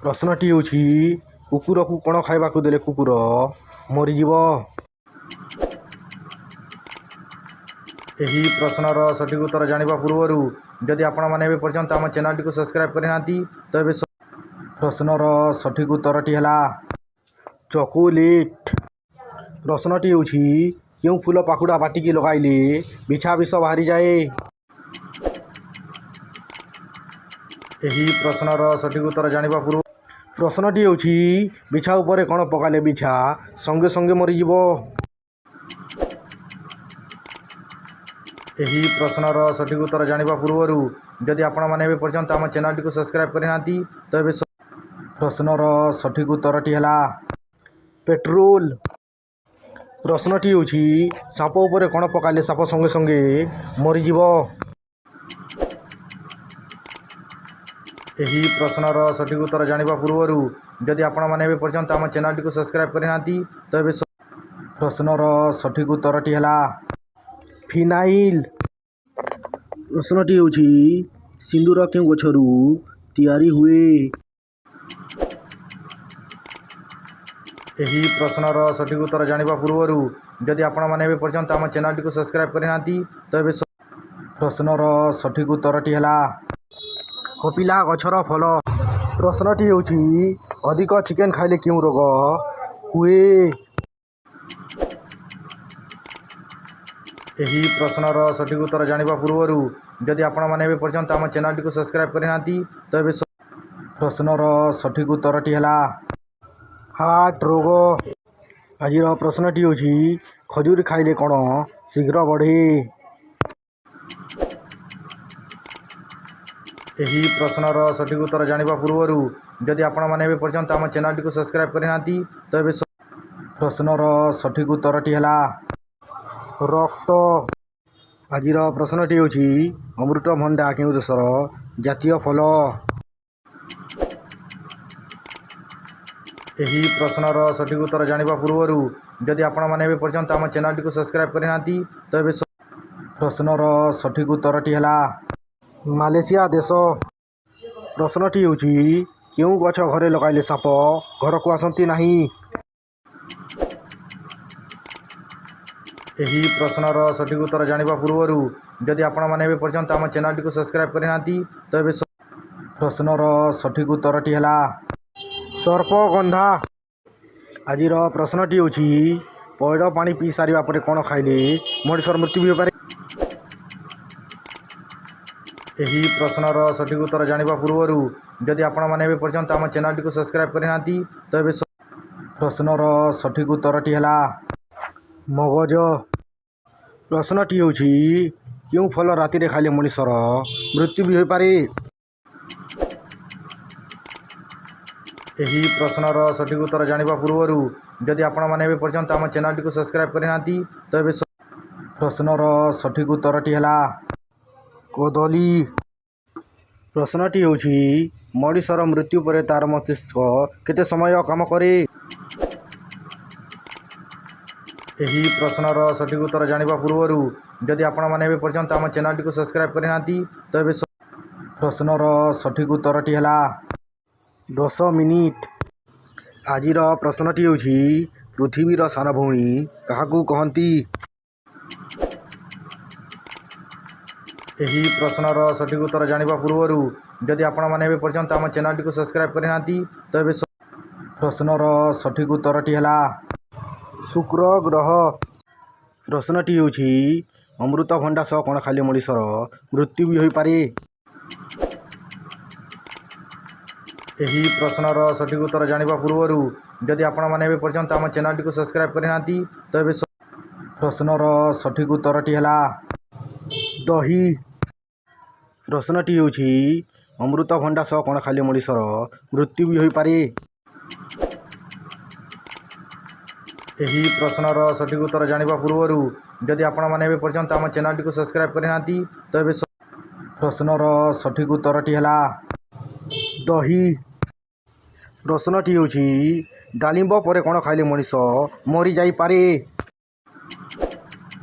ପ୍ରଶ୍ନଟି ହେଉଛି କୁକୁରକୁ କ'ଣ ଖାଇବାକୁ ଦେଲେ କୁକୁର ମରିଯିବ? ଏହି ପ୍ରଶ୍ନର ସଠିକ୍ ଉତ୍ତର ଜାଣିବା ପୂର୍ବରୁ ଯଦି ଆପଣମାନେ ଏବେ ପର୍ଯ୍ୟନ୍ତ ଆମ ଚ୍ୟାନେଲଟିକୁ ସବସ୍କ୍ରାଇବ୍ କରିନାହାନ୍ତି ତ ଏବେ ପ୍ରଶ୍ନର ସଠିକ୍ ଉତ୍ତରଟି ହେଲା ଚକୋଲେଟ୍। ପ୍ରଶ୍ନଟି ହେଉଛି କେଉଁ ଫୁଲ ପାଖୁଡ଼ା ବାଟିକି ଲଗାଇଲେ ବିଛା ବିଷ ବାହାରିଯାଏ? ଏହି ପ୍ରଶ୍ନର ସଠିକ୍ ଉତ୍ତର ଜାଣିବା ପୂର୍ବରୁ ପ୍ରଶ୍ନଟି ହେଉଛି ବିଛା ଉପରେ କ'ଣ ପକାଇଲେ ବିଛା ସଙ୍ଗେ ସଙ୍ଗେ ମରିଯିବ? ଏହି ପ୍ରଶ୍ନର ସଠିକ୍ ଉତ୍ତର ଜାଣିବା ପୂର୍ବରୁ ଯଦି ଆପଣମାନେ ଏବେ ପର୍ଯ୍ୟନ୍ତ ଆମ ଚ୍ୟାନେଲଟିକୁ ସବସ୍କ୍ରାଇବ୍ କରିନାହାନ୍ତି ତ ଏବେ ପ୍ରଶ୍ନର ସଠିକ୍ ଉତ୍ତରଟି ହେଲା ପେଟ୍ରୋଲ। ପ୍ରଶ୍ନଟି ହେଉଛି ସାପ ଉପରେ କ'ଣ ପକାଇଲେ ସାପ ସଙ୍ଗେ ସଙ୍ଗେ ମରିଯିବ? ଏହି ପ୍ରଶ୍ନର ସଠିକ୍ ଉତ୍ତର ଜାଣିବା ପୂର୍ବରୁ ଯଦି ଆପଣମାନେ ଏବେ ପର୍ଯ୍ୟନ୍ତ ଆମ ଚ୍ୟାନେଲଟିକୁ ସବସ୍କ୍ରାଇବ୍ କରିନାହାନ୍ତି ତ ଏବେ ପ୍ରଶ୍ନର ସଠିକ୍ ଉତ୍ତରଟି ହେଲା ଫିନାଇଲ୍। ପ୍ରଶ୍ନଟି ହେଉଛି ସିନ୍ଦୁର କେଉଁ ଗଛରୁ ତିଆରି ହୁଏ? ଏହି ପ୍ରଶ୍ନର ସଠିକ୍ ଉତ୍ତର ଜାଣିବା ପୂର୍ବରୁ ଯଦି ଆପଣମାନେ ଏବେ ପର୍ଯ୍ୟନ୍ତ ଆମ ଚ୍ୟାନେଲଟିକୁ ସବସ୍କ୍ରାଇବ୍ କରିନାହାନ୍ତି ତ ଏବେ ପ୍ରଶ୍ନର ସଠିକ୍ ଉତ୍ତରଟି ହେଲା କପିଲା ଗଛର ଫଳ। ପ୍ରଶ୍ନଟି ହେଉଛି ଅଧିକ ଚିକେନ୍ ଖାଇଲେ କେଉଁ ରୋଗ ହୁଏ? ଏହି ପ୍ରଶ୍ନର ସଠିକ୍ ଉତ୍ତର ଜାଣିବା ପୂର୍ବରୁ ଯଦି ଆପଣମାନେ ଏବେ ପର୍ଯ୍ୟନ୍ତ ଆମ ଚ୍ୟାନେଲଟିକୁ ସବସ୍କ୍ରାଇବ୍ କରିନାହାନ୍ତି ତ ଏବେ ପ୍ରଶ୍ନର ସଠିକ୍ ଉତ୍ତରଟି ହେଲା ହାର୍ଟ ରୋଗ। ଆଜିର ପ୍ରଶ୍ନଟି ହେଉଛି ଖଜୁରୀ ଖାଇଲେ କ'ଣ ଶୀଘ୍ର ବଢ଼େ? ଏହି ପ୍ରଶ୍ନର ସଠିକ୍ ଉତ୍ତର ଜାଣିବା ପୂର୍ବରୁ ଯଦି ଆପଣମାନେ ଏବେ ପର୍ଯ୍ୟନ୍ତ ଆମ ଚ୍ୟାନେଲଟିକୁ ସବସ୍କ୍ରାଇବ୍ କରିନାହାନ୍ତି ତ ଏବେ ପ୍ରଶ୍ନର ସଠିକ୍ ଉତ୍ତରଟି ହେଲା ରକ୍ତ। ଆଜିର ପ୍ରଶ୍ନଟି ହେଉଛି ଅମୃତଭଣ୍ଡା କେଉଁ ଦେଶର ଜାତୀୟ ଫଳ? ଏହି ପ୍ରଶ୍ନର ସଠିକ୍ ଉତ୍ତର ଜାଣିବା ପୂର୍ବରୁ ଯଦି ଆପଣମାନେ ଏବେ ପର୍ଯ୍ୟନ୍ତ ଆମ ଚ୍ୟାନେଲଟିକୁ ସବସ୍କ୍ରାଇବ୍ କରିନାହାନ୍ତି ତ ଏବେ ପ୍ରଶ୍ନର ସଠିକ୍ ଉତ୍ତରଟି ହେଲା ମାଲେସିଆ ଦେଶ। ପ୍ରଶ୍ନଟି ହେଉଛି କେଉଁ ଗଛ ଘରେ ଲଗାଇଲେ ସାପ ଘରକୁ ଆସନ୍ତି ନାହିଁ? ଏହି ପ୍ରଶ୍ନର ସଠିକ୍ ଉତ୍ତର ଜାଣିବା ପୂର୍ବରୁ ଯଦି ଆପଣମାନେ ଏବେ ପର୍ଯ୍ୟନ୍ତ ଆମ ଚ୍ୟାନେଲଟିକୁ ସବସ୍କ୍ରାଇବ୍ କରିନାହାନ୍ତି ତ ଏବେ ପ୍ରଶ୍ନର ସଠିକ୍ ଉତ୍ତରଟି ହେଲା ସର୍ପଗନ୍ଧା। ଆଜିର ପ୍ରଶ୍ନଟି ହେଉଛି ପଇଡ଼ ପାଣି ପିଇ ସାରିବା ପରେ କ'ଣ ଖାଇଲେ ମଣିଷର ମୃତ୍ୟୁ ହୋଇପାରେ? ଏହି ପ୍ରଶ୍ନର ସଠିକ୍ ଉତ୍ତର ଜାଣିବା ପୂର୍ବରୁ ଯଦି ଆପଣମାନେ ଏବେ ପର୍ଯ୍ୟନ୍ତ ଆମ ଚ୍ୟାନେଲଟିକୁ ସବସ୍କ୍ରାଇବ୍ କରିନାହାନ୍ତି ତ ଏବେ ପ୍ରଶ୍ନର ସଠିକ୍ ଉତ୍ତରଟି ହେଲା ମଗଜ। ପ୍ରଶ୍ନଟି ହେଉଛି କେଉଁ ଫଳ ରାତିରେ ଖାଇଲେ ମଣିଷର ମୃତ୍ୟୁ ବି ହୋଇପାରେ? ଏହି ପ୍ରଶ୍ନର ସଠିକ୍ ଉତ୍ତର ଜାଣିବା ପୂର୍ବରୁ ଯଦି ଆପଣମାନେ ଏବେ ପର୍ଯ୍ୟନ୍ତ ଆମ ଚ୍ୟାନେଲଟିକୁ ସବସ୍କ୍ରାଇବ୍ କରିନାହାନ୍ତି ତ ଏବେ ପ୍ରଶ୍ନର ସଠିକ୍ ଉତ୍ତରଟି ହେଲା କଦଳୀ। ପ୍ରଶ୍ନଟି ହେଉଛି ମଣିଷର ମୃତ୍ୟୁ ପରେ ତା'ର ମସ୍ତିଷ୍କ କେତେ ସମୟ କାମ କରେ? ଏହି ପ୍ରଶ୍ନର ସଠିକ୍ ଉତ୍ତର ଜାଣିବା ପୂର୍ବରୁ ଯଦି ଆପଣମାନେ ଏବେ ପର୍ଯ୍ୟନ୍ତ ଆମ ଚ୍ୟାନେଲଟିକୁ ସବସ୍କ୍ରାଇବ୍ କରିନାହାନ୍ତି ତ ଏବେ ପ୍ରଶ୍ନର ସଠିକ୍ ଉତ୍ତରଟି ହେଲା 10 ମିନିଟ୍। ଆଜିର ପ୍ରଶ୍ନଟି ହେଉଛି ପୃଥିବୀର ସାନ ଭଉଣୀ କାହାକୁ କହନ୍ତି? ଏହି ପ୍ରଶ୍ନର ସଠିକ୍ ଉତ୍ତର ଜାଣିବା ପୂର୍ବରୁ ଯଦି ଆପଣମାନେ ଏବେ ପର୍ଯ୍ୟନ୍ତ ଆମ ଚ୍ୟାନେଲଟିକୁ ସବସ୍କ୍ରାଇବ୍ କରିନାହାନ୍ତି ତ ଏବେ ପ୍ରଶ୍ନର ସଠିକ୍ ଉତ୍ତରଟି ହେଲା ଶୁକ୍ର ଗ୍ରହ। ପ୍ରଶ୍ନଟି ହେଉଛି ଅମୃତଭଣ୍ଡା ସହ କ'ଣ ଖାଇଲେ ମଣିଷର ମୃତ୍ୟୁ ବି ହୋଇପାରେ? ଏହି ପ୍ରଶ୍ନର ସଠିକ୍ ଉତ୍ତର ଜାଣିବା ପୂର୍ବରୁ ଯଦି ଆପଣମାନେ ଏବେ ପର୍ଯ୍ୟନ୍ତ ଆମ ଚ୍ୟାନେଲଟିକୁ ସବସ୍କ୍ରାଇବ୍ କରିନାହାନ୍ତି ତ ଏବେ ପ୍ରଶ୍ନର ସଠିକ୍ ଉତ୍ତରଟି ହେଲା ଦହି। ପ୍ରଶ୍ନଟି ହେଉଛି ଅମୃତଭଣ୍ଡା ସହ କ'ଣ ଖାଇଲେ ମଣିଷର ମୃତ୍ୟୁ ବି ହୋଇପାରେ? ଏହି ପ୍ରଶ୍ନର ସଠିକ୍ ଉତ୍ତର ଜାଣିବା ପୂର୍ବରୁ ଯଦି ଆପଣମାନେ ଏବେ ପର୍ଯ୍ୟନ୍ତ ଆମ ଚ୍ୟାନେଲଟିକୁ ସବସ୍କ୍ରାଇବ୍ କରିନାହାନ୍ତି ତ ଏବେ ପ୍ରଶ୍ନର ସଠିକ୍ ଉତ୍ତରଟି ହେଲା ଦହି। ପ୍ରଶ୍ନଟି ହେଉଛି ଡାଳିମ୍ବ ପରେ କ'ଣ ଖାଇଲେ ମଣିଷ ମରିଯାଇପାରେ?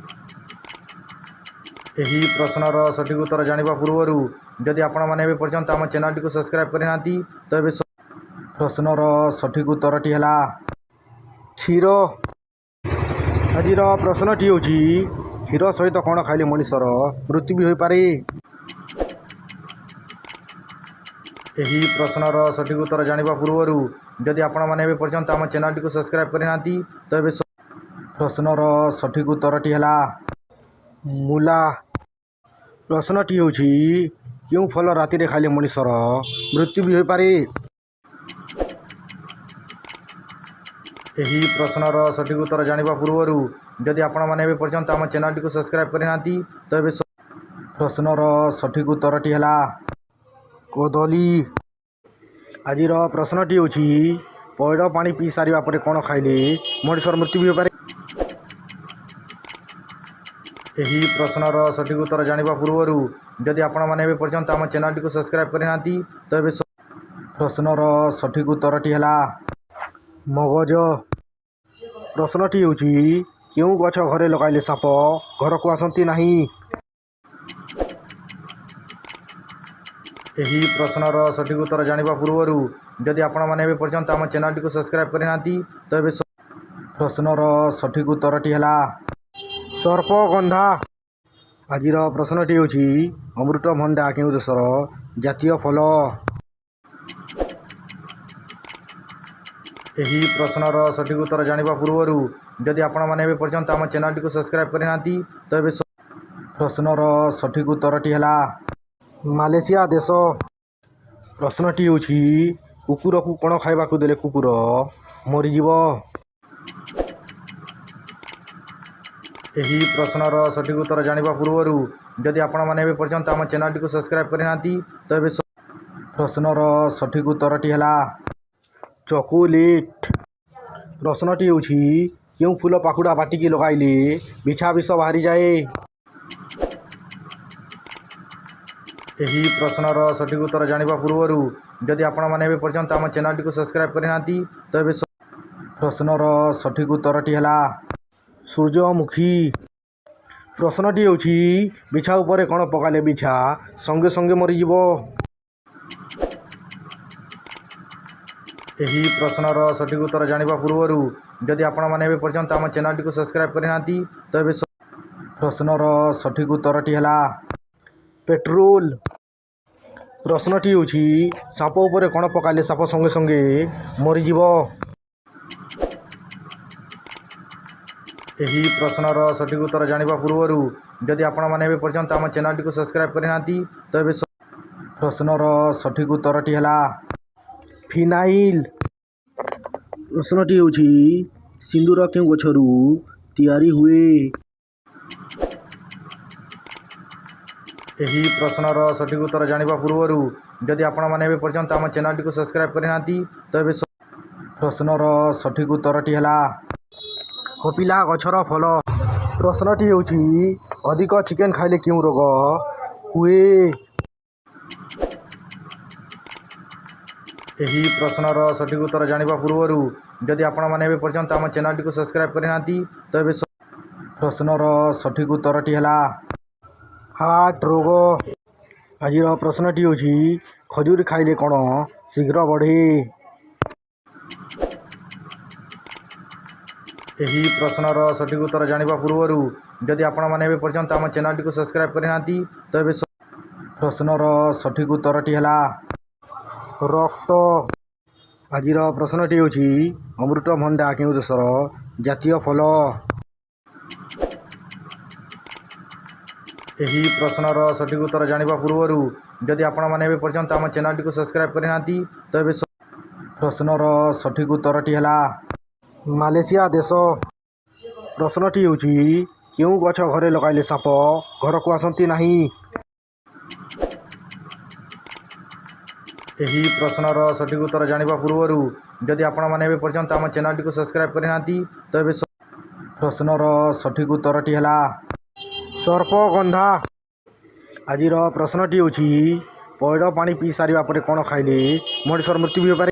ଏହି ପ୍ରଶ୍ନର ସଠିକ୍ ଉତ୍ତର ଜାଣିବା ପୂର୍ବରୁ ଯଦି ଆପଣମାନେ ଏବେ ପର୍ଯ୍ୟନ୍ତ ଆମ ଚ୍ୟାନେଲଟିକୁ ସବସ୍କ୍ରାଇବ୍ କରିନାହାନ୍ତି ତ ଏବେ ପ୍ରଶ୍ନର ସଠିକ୍ ଉତ୍ତରଟି ହେଲା କ୍ଷୀର। ଆଜିର ପ୍ରଶ୍ନଟି ହେଉଛି କ୍ଷୀର ସହିତ କ'ଣ ଖାଇଲେ ମଣିଷର ମୃତ୍ୟୁ ବି ହୋଇପାରେ? ଏହି ପ୍ରଶ୍ନର ସଠିକ୍ ଉତ୍ତର ଜାଣିବା ପୂର୍ବରୁ ଯଦି ଆପଣମାନେ ଏବେ ପର୍ଯ୍ୟନ୍ତ ଆମ ଚ୍ୟାନେଲଟିକୁ ସବସ୍କ୍ରାଇବ୍ କରିନାହାନ୍ତି ତ ଏବେ ପ୍ରଶ୍ନର ସଠିକ୍ ଉତ୍ତରଟି ହେଲା ମୂଲା। ପ୍ରଶ୍ନଟି ହେଉଛି କେଉଁ ଫଳ ରାତିରେ ଖାଇଲେ ମଣିଷର ମୃତ୍ୟୁ ବି ହୋଇପାରେ? ଏହି ପ୍ରଶ୍ନର ସଠିକ୍ ଉତ୍ତର ଜାଣିବା ପୂର୍ବରୁ ଯଦି ଆପଣମାନେ ଏବେ ପର୍ଯ୍ୟନ୍ତ ଆମ ଚ୍ୟାନେଲଟିକୁ ସବସ୍କ୍ରାଇବ୍ କରିନାହାନ୍ତି ତ ଏବେ ପ୍ରଶ୍ନର ସଠିକ୍ ଉତ୍ତରଟି ହେଲା କଦଳୀ। ଆଜିର ପ୍ରଶ୍ନଟି ହେଉଛି ପଇଡ଼ ପାଣି ପିଇ ସାରିବା ପରେ କ'ଣ ଖାଇଲେ ମଣିଷର ମୃତ୍ୟୁ ବି ହୋଇପାରେ? ଏହି ପ୍ରଶ୍ନର ସଠିକ୍ ଉତ୍ତର ଜାଣିବା ପୂର୍ବରୁ ଯଦି ଆପଣମାନେ ଏବେ ପର୍ଯ୍ୟନ୍ତ ଆମ ଚ୍ୟାନେଲଟିକୁ ସବସ୍କ୍ରାଇବ୍ କରିନାହାନ୍ତି ତ ଏବେ ପ୍ରଶ୍ନର ସଠିକ୍ ଉତ୍ତରଟି ହେଲା ମଗଜ। ପ୍ରଶ୍ନଟି ହେଉଛି କେଉଁ ଗଛ ଘରେ ଲଗାଇଲେ ସାପ ଘରକୁ ଆସନ୍ତି ନାହିଁ? ଏହି ପ୍ରଶ୍ନର ସଠିକ୍ ଉତ୍ତର ଜାଣିବା ପୂର୍ବରୁ ଯଦି ଆପଣମାନେ ଏବେ ପର୍ଯ୍ୟନ୍ତ ଆମ ଚ୍ୟାନେଲଟିକୁ ସବସ୍କ୍ରାଇବ୍ କରିନାହାନ୍ତି ତ ଏବେ ପ୍ରଶ୍ନର ସଠିକ୍ ଉତ୍ତରଟି ହେଲା ସର୍ପଗନ୍ଧା। ଆଜିର ପ୍ରଶ୍ନଟି ହେଉଛି ଅମୃତଭଣ୍ଡା କେଉଁ ଦେଶର ଜାତୀୟ ଫଳ? ଏହି ପ୍ରଶ୍ନର ସଠିକ୍ ଉତ୍ତର ଜାଣିବା ପୂର୍ବରୁ ଯଦି ଆପଣମାନେ ଏବେ ପର୍ଯ୍ୟନ୍ତ ଆମ ଚ୍ୟାନେଲଟିକୁ ସବସ୍କ୍ରାଇବ୍ କରିନାହାନ୍ତି ତ ଏବେ ପ୍ରଶ୍ନର ସଠିକ୍ ଉତ୍ତରଟି ହେଲା ମାଲେସିଆ ଦେଶ। ପ୍ରଶ୍ନଟି ହେଉଛି କୁକୁରକୁ କ'ଣ ଖାଇବାକୁ ଦେଲେ କୁକୁର ମରିଯିବ? ଏହି ପ୍ରଶ୍ନର ସଠିକ୍ ଉତ୍ତର ଜାଣିବା ପୂର୍ବରୁ ଯଦି ଆପଣମାନେ ଏବେ ପର୍ଯ୍ୟନ୍ତ ଆମ ଚ୍ୟାନେଲଟିକୁ ସବସ୍କ୍ରାଇବ୍ କରିନାହାନ୍ତି ତ ଏବେ ପ୍ରଶ୍ନର ସଠିକ୍ ଉତ୍ତରଟି ହେଲା ଚକୋଲେଟ୍। ପ୍ରଶ୍ନଟି ହେଉଛି କେଉଁ ଫୁଲ ପାଖୁଡ଼ା ବାଟିକି ଲଗାଇଲେ ବିଛା ବିଷ ବାହାରିଯାଏ? ଏହି ପ୍ରଶ୍ନର ସଠିକ୍ ଉତ୍ତର ଜାଣିବା ପୂର୍ବରୁ ଯଦି ଆପଣମାନେ ଏବେ ପର୍ଯ୍ୟନ୍ତ ଆମ ଚ୍ୟାନେଲଟିକୁ ସବସ୍କ୍ରାଇବ୍ କରିନାହାନ୍ତି ତ ଏବେ ପ୍ରଶ୍ନର ସଠିକ୍ ଉତ୍ତରଟି ହେଲା ସୂର୍ଯ୍ୟମୁଖୀ। ପ୍ରଶ୍ନଟି ହେଉଛି ବିଛା ଉପରେ କ'ଣ ପକାଇଲେ ବିଛା ସଙ୍ଗେ ସଙ୍ଗେ ମରିଯିବ? ଏହି ପ୍ରଶ୍ନର ସଠିକ୍ ଉତ୍ତର ଜାଣିବା ପୂର୍ବରୁ ଯଦି ଆପଣମାନେ ଏବେ ପର୍ଯ୍ୟନ୍ତ ଆମ ଚ୍ୟାନେଲଟିକୁ ସବସ୍କ୍ରାଇବ୍ କରିନାହାନ୍ତି ତ ଏବେ ପ୍ରଶ୍ନର ସଠିକ୍ ଉତ୍ତରଟି ହେଲା ପେଟ୍ରୋଲ। ପ୍ରଶ୍ନଟି ହେଉଛି ସାପ ଉପରେ କ'ଣ ପକାଇଲେ ସାପ ସଙ୍ଗେ ସଙ୍ଗେ ମରିଯିବ? ଏହି ପ୍ରଶ୍ନର ସଠିକ୍ ଉତ୍ତର ଜାଣିବା ପୂର୍ବରୁ ଯଦି ଆପଣମାନେ ଏବେ ପର୍ଯ୍ୟନ୍ତ ଆମ ଚ୍ୟାନେଲଟିକୁ ସବସ୍କ୍ରାଇବ୍ କରିନାହାନ୍ତି ତ ଏବେ ପ୍ରଶ୍ନର ସଠିକ୍ ଉତ୍ତରଟି ହେଲା ଫିନାଇଲ୍। ପ୍ରଶ୍ନଟି ହେଉଛି ସିନ୍ଦୁର କେଉଁ ଗଛରୁ ତିଆରି ହୁଏ? ଏହି ପ୍ରଶ୍ନର ସଠିକ୍ ଉତ୍ତର ଜାଣିବା ପୂର୍ବରୁ ଯଦି ଆପଣମାନେ ଏବେ ପର୍ଯ୍ୟନ୍ତ ଆମ ଚ୍ୟାନେଲଟିକୁ ସବସ୍କ୍ରାଇବ୍ କରିନାହାନ୍ତି ତ ଏବେ ପ୍ରଶ୍ନର ସଠିକ୍ ଉତ୍ତରଟି ହେଲା କପିଲା ଗଛର ଫଳ। ପ୍ରଶ୍ନଟି ହେଉଛି ଅଧିକ ଚିକେନ୍ ଖାଇଲେ କେଉଁ ରୋଗ ହୁଏ? ଏହି ପ୍ରଶ୍ନର ସଠିକ୍ ଉତ୍ତର ଜାଣିବା ପୂର୍ବରୁ ଯଦି ଆପଣମାନେ ଏବେ ପର୍ଯ୍ୟନ୍ତ ଆମ ଚ୍ୟାନେଲଟିକୁ ସବସ୍କ୍ରାଇବ୍ କରିନାହାନ୍ତି ତ ଏବେ ପ୍ରଶ୍ନର ସଠିକ୍ ଉତ୍ତରଟି ହେଲା ହାର୍ଟ ରୋଗ। ଆଜିର ପ୍ରଶ୍ନଟି ହେଉଛି ଖଜୁରୀ ଖାଇଲେ କ'ଣ ଶୀଘ୍ର ବଢ଼େ? ଏହି ପ୍ରଶ୍ନର ସଠିକ୍ ଉତ୍ତର ଜାଣିବା ପୂର୍ବରୁ ଯଦି ଆପଣମାନେ ଏବେ ପର୍ଯ୍ୟନ୍ତ ଆମ ଚ୍ୟାନେଲଟିକୁ ସବସ୍କ୍ରାଇବ୍ କରିନାହାନ୍ତି ତ ଏବେ ପ୍ରଶ୍ନର ସଠିକ୍ ଉତ୍ତରଟି ହେଲା ରକ୍ତ। ଆଜିର ପ୍ରଶ୍ନଟି ହେଉଛି ଅମୃତଭଣ୍ଡା କେଉଁ ଦେଶର ଜାତୀୟ ଫଳ? ଏହି ପ୍ରଶ୍ନର ସଠିକ୍ ଉତ୍ତର ଜାଣିବା ପୂର୍ବରୁ ଯଦି ଆପଣମାନେ ଏବେ ପର୍ଯ୍ୟନ୍ତ ଆମ ଚ୍ୟାନେଲଟିକୁ ସବସ୍କ୍ରାଇବ୍ କରିନାହାନ୍ତି ତ ଏବେ ପ୍ରଶ୍ନର ସଠିକ୍ ଉତ୍ତରଟି ହେଲା ମାଲେସିଆ ଦେଶ। ପ୍ରଶ୍ନଟି ହେଉଛି କେଉଁ ଗଛ ଘରେ ଲଗାଇଲେ ସାପ ଘରକୁ ଆସନ୍ତି ନାହିଁ? ଏହି ପ୍ରଶ୍ନର ସଠିକ୍ ଉତ୍ତର ଜାଣିବା ପୂର୍ବରୁ ଯଦି ଆପଣମାନେ ଏବେ ପର୍ଯ୍ୟନ୍ତ ଆମ ଚ୍ୟାନେଲଟିକୁ ସବସ୍କ୍ରାଇବ୍ କରିନାହାନ୍ତି ତ ଏବେ ପ୍ରଶ୍ନର ସଠିକ୍ ଉତ୍ତରଟି ହେଲା ସର୍ପଗନ୍ଧା। ଆଜିର ପ୍ରଶ୍ନଟି ହେଉଛି ପଇଡ଼ ପାଣି ପିଇ ସାରିବା ପରେ କ'ଣ ଖାଇଲେ ମଣିଷର ମୃତ୍ୟୁ ବି ହୋଇପାରେ?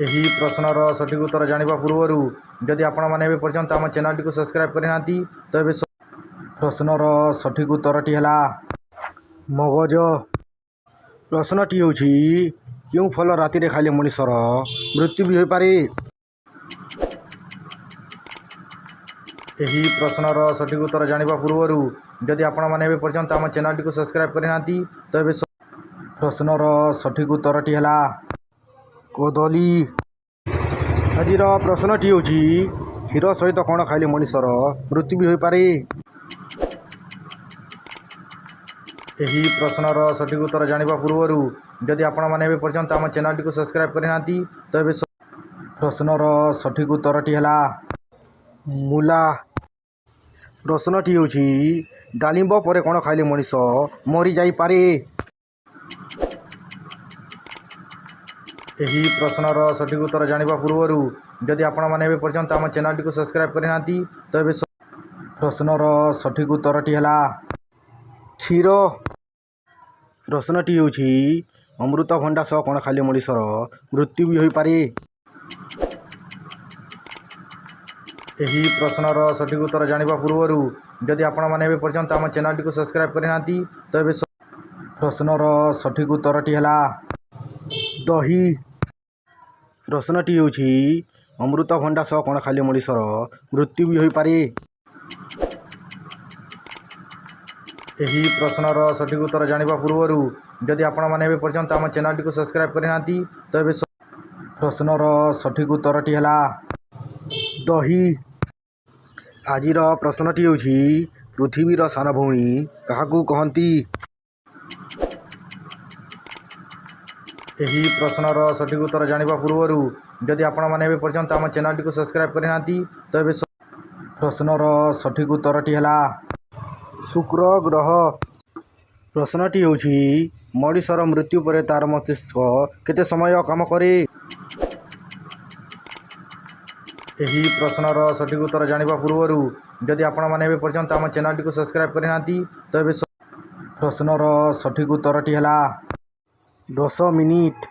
ଏହି ପ୍ରଶ୍ନର ସଠିକ୍ ଉତ୍ତର ଜାଣିବା ପୂର୍ବରୁ ଯଦି ଆପଣମାନେ ଏବେ ପର୍ଯ୍ୟନ୍ତ ଆମ ଚ୍ୟାନେଲଟିକୁ ସବସ୍କ୍ରାଇବ୍ କରିନାହାନ୍ତି ତ ଏବେ ପ୍ରଶ୍ନର ସଠିକ୍ ଉତ୍ତରଟି ହେଲା ମଗଜ। ପ୍ରଶ୍ନଟି ହେଉଛି କେଉଁ ଫଳ ରାତିରେ ଖାଇଲେ ମଣିଷର ମୃତ୍ୟୁ ବି ହୋଇପାରେ? ଏହି ପ୍ରଶ୍ନର ସଠିକ୍ ଉତ୍ତର ଜାଣିବା ପୂର୍ବରୁ ଯଦି ଆପଣମାନେ ଏବେ ପର୍ଯ୍ୟନ୍ତ ଆମ ଚ୍ୟାନେଲଟିକୁ ସବସ୍କ୍ରାଇବ୍ କରିନାହାନ୍ତି ତ ଏବେ ପ୍ରଶ୍ନର ସଠିକ୍ ଉତ୍ତରଟି ହେଲା କଦଳୀ। ଆଜିର ପ୍ରଶ୍ନଟି ହେଉଛି କ୍ଷୀର ସହିତ କ'ଣ ଖାଇଲେ ମଣିଷର ମୃତ୍ୟୁ ବି ହୋଇପାରେ? ଏହି ପ୍ରଶ୍ନର ସଠିକ୍ ଉତ୍ତର ଜାଣିବା ପୂର୍ବରୁ ଯଦି ଆପଣମାନେ ଏବେ ପର୍ଯ୍ୟନ୍ତ ଆମ ଚ୍ୟାନେଲଟିକୁ ସବସ୍କ୍ରାଇବ୍ କରିନାହାନ୍ତି ତ ଏବେ ପ୍ରଶ୍ନର ସଠିକ୍ ଉତ୍ତରଟି ହେଲା ମୂଳା। ପ୍ରଶ୍ନଟି ହେଉଛି ଡାଳିମ୍ବ ପରେ କ'ଣ ଖାଇଲେ ମଣିଷ ମରିଯାଇପାରେ? ଏହି ପ୍ରଶ୍ନର ସଠିକ୍ ଉତ୍ତର ଜାଣିବା ପୂର୍ବରୁ ଯଦି ଆପଣମାନେ ଏବେ ପର୍ଯ୍ୟନ୍ତ ଆମ ଚ୍ୟାନେଲଟିକୁ ସବସ୍କ୍ରାଇବ୍ କରିନାହାନ୍ତି ତ ଏବେ ପ୍ରଶ୍ନର ସଠିକ୍ ଉତ୍ତରଟି ହେଲା କ୍ଷୀର। ପ୍ରଶ୍ନଟି ହେଉଛି ଅମୃତଭଣ୍ଡା ସହ କ'ଣ ଖାଇଲେ ମଣିଷର ମୃତ୍ୟୁ ବି ହୋଇପାରେ? ଏହି ପ୍ରଶ୍ନର ସଠିକ୍ ଉତ୍ତର ଜାଣିବା ପୂର୍ବରୁ ଯଦି ଆପଣମାନେ ଏବେ ପର୍ଯ୍ୟନ୍ତ ଆମ ଚ୍ୟାନେଲଟିକୁ ସବସ୍କ୍ରାଇବ୍ କରିନାହାନ୍ତି ତ ଏବେ ପ୍ରଶ୍ନର ସଠିକ୍ ଉତ୍ତରଟି ହେଲା ଦହି। ପ୍ରଶ୍ନଟି ହେଉଛି ଅମୃତଭଣ୍ଡା ସହ କ'ଣ ଖାଇଲେ ମଣିଷର ମୃତ୍ୟୁ ବି ହୋଇପାରେ? ଏହି ପ୍ରଶ୍ନର ସଠିକ୍ ଉତ୍ତର ଜାଣିବା ପୂର୍ବରୁ ଯଦି ଆପଣମାନେ ଏବେ ପର୍ଯ୍ୟନ୍ତ ଆମ ଚ୍ୟାନେଲଟିକୁ ସବସ୍କ୍ରାଇବ୍ କରିନାହାନ୍ତି ତ ଏବେ ପ୍ରଶ୍ନର ସଠିକ୍ ଉତ୍ତରଟି ହେଲା ଦହି। ଆଜିର ପ୍ରଶ୍ନଟି ହେଉଛି ପୃଥିବୀର ସାନ ଭଉଣୀ କାହାକୁ କହନ୍ତି? ଏହି ପ୍ରଶ୍ନର ସଠିକ୍ ଉତ୍ତର ଜାଣିବା ପୂର୍ବରୁ ଯଦି ଆପଣମାନେ ଏବେ ପର୍ଯ୍ୟନ୍ତ ଆମ ଚ୍ୟାନେଲଟିକୁ ସବସ୍କ୍ରାଇବ୍ କରିନାହାନ୍ତି ତ ଏବେ ପ୍ରଶ୍ନର ସଠିକ୍ ଉତ୍ତରଟି ହେଲା ଶୁକ୍ର ଗ୍ରହ। ପ୍ରଶ୍ନଟି ହେଉଛି ମଣିଷର ମୃତ୍ୟୁ ପରେ ତା'ର ମସ୍ତିଷ୍କ କେତେ ସମୟ କାମ କରେ? ଏହି ପ୍ରଶ୍ନର ସଠିକ୍ ଉତ୍ତର ଜାଣିବା ପୂର୍ବରୁ ଯଦି ଆପଣମାନେ ଏବେ ପର୍ଯ୍ୟନ୍ତ ଆମ ଚ୍ୟାନେଲଟିକୁ ସବସ୍କ୍ରାଇବ୍ କରିନାହାନ୍ତି ତ ଏବେ ପ୍ରଶ୍ନର ସଠିକ୍ ଉତ୍ତରଟି ହେଲା 10 ମିନିଟ୍।